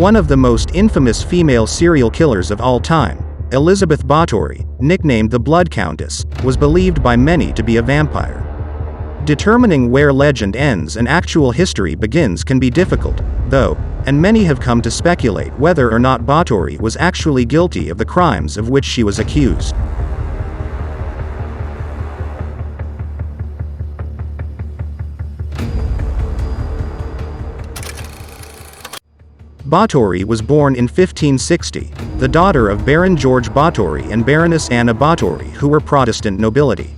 One of the most infamous female serial killers of all time, Elizabeth Báthory, nicknamed the Blood Countess, was believed by many to be a vampire. Determining where legend ends and actual history begins can be difficult, though, and many have come to speculate whether or not Báthory was actually guilty of the crimes of which she was accused. Báthory was born in 1560, the daughter of Baron George Báthory and Baroness Anna Báthory, who were Protestant nobility.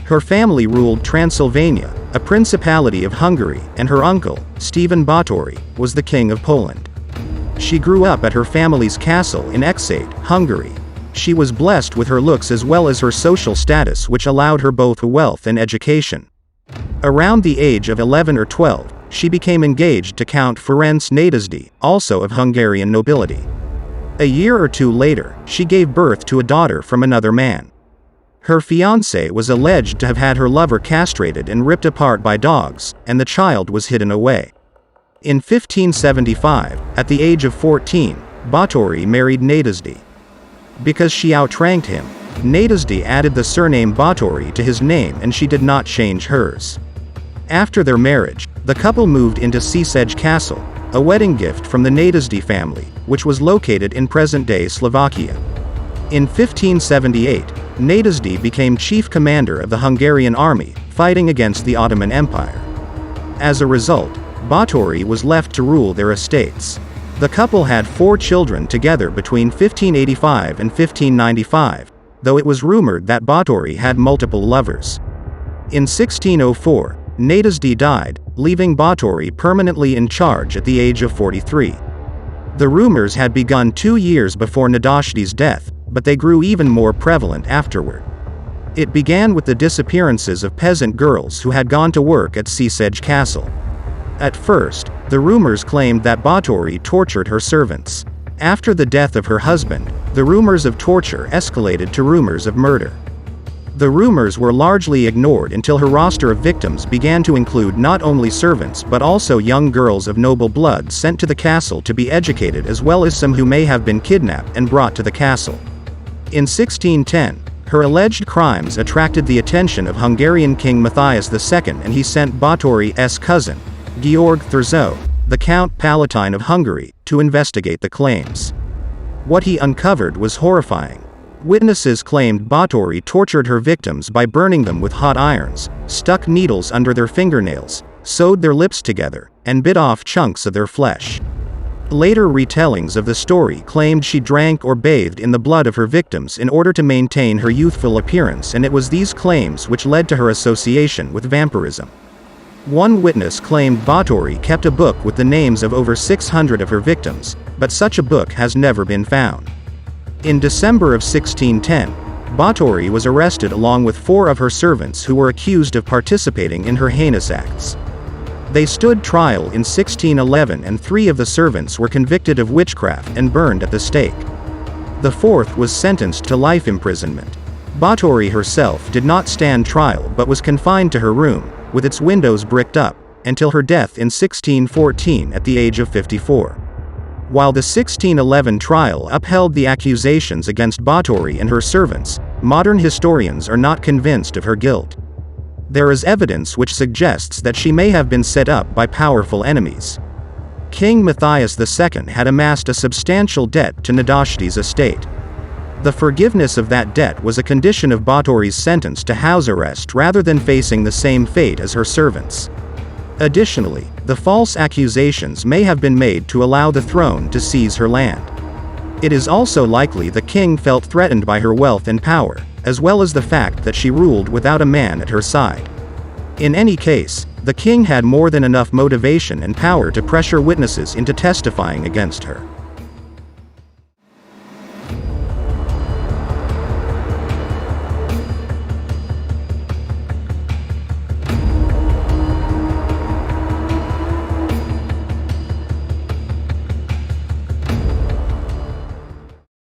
Her family ruled Transylvania, a principality of Hungary, and her uncle, Stephen Báthory, was the king of Poland. She grew up at her family's castle in Exate, Hungary. She was blessed with her looks as well as her social status, which allowed her both wealth and education. Around the age of 11 or 12, she became engaged to Count Ferenc Nadasdy, also of Hungarian nobility. A year or two later, she gave birth to a daughter from another man. Her fiancé was alleged to have had her lover castrated and ripped apart by dogs, and the child was hidden away. In 1575, at the age of 14, Báthory married Nadasdy. Because she outranked him, Nadasdy added the surname Báthory to his name and she did not change hers. After their marriage, the couple moved into Sisej Castle, a wedding gift from the Nadasdy family, which was located in present-day Slovakia. In 1578, Nadasdy became chief commander of the Hungarian army, fighting against the Ottoman Empire. As a result, Báthory was left to rule their estates. The couple had 4 children together between 1585 and 1595, though it was rumored that Báthory had multiple lovers. In 1604, Nadasdy died, leaving Báthory permanently in charge at the age of 43. The rumors had begun 2 years before Nadasdy's death, but they grew even more prevalent afterward. It began with the disappearances of peasant girls who had gone to work at Sisej Castle. At first, the rumors claimed that Báthory tortured her servants. After the death of her husband, the rumors of torture escalated to rumors of murder. The rumors were largely ignored until her roster of victims began to include not only servants but also young girls of noble blood sent to the castle to be educated, as well as some who may have been kidnapped and brought to the castle. In 1610, her alleged crimes attracted the attention of Hungarian King Matthias II, and he sent Báthory's cousin, Georg Thurzo, the Count Palatine of Hungary, to investigate the claims. What he uncovered was horrifying. Witnesses claimed Báthory tortured her victims by burning them with hot irons, stuck needles under their fingernails, sewed their lips together, and bit off chunks of their flesh. Later retellings of the story claimed she drank or bathed in the blood of her victims in order to maintain her youthful appearance, and it was these claims which led to her association with vampirism. One witness claimed Báthory kept a book with the names of over 600 of her victims, but such a book has never been found. In December of 1610, Báthory was arrested along with 4 of her servants who were accused of participating in her heinous acts. They stood trial in 1611, and 3 of the servants were convicted of witchcraft and burned at the stake. The 4th was sentenced to life imprisonment. Báthory herself did not stand trial but was confined to her room, with its windows bricked up, until her death in 1614 at the age of 54. While the 1611 trial upheld the accusations against Báthory and her servants, modern historians are not convinced of her guilt. There is evidence which suggests that she may have been set up by powerful enemies. King Matthias II had amassed a substantial debt to Nadasdy's estate. The forgiveness of that debt was a condition of Báthory's sentence to house arrest rather than facing the same fate as her servants. Additionally, the false accusations may have been made to allow the throne to seize her land. It is also likely the king felt threatened by her wealth and power, as well as the fact that she ruled without a man at her side. In any case, the king had more than enough motivation and power to pressure witnesses into testifying against her.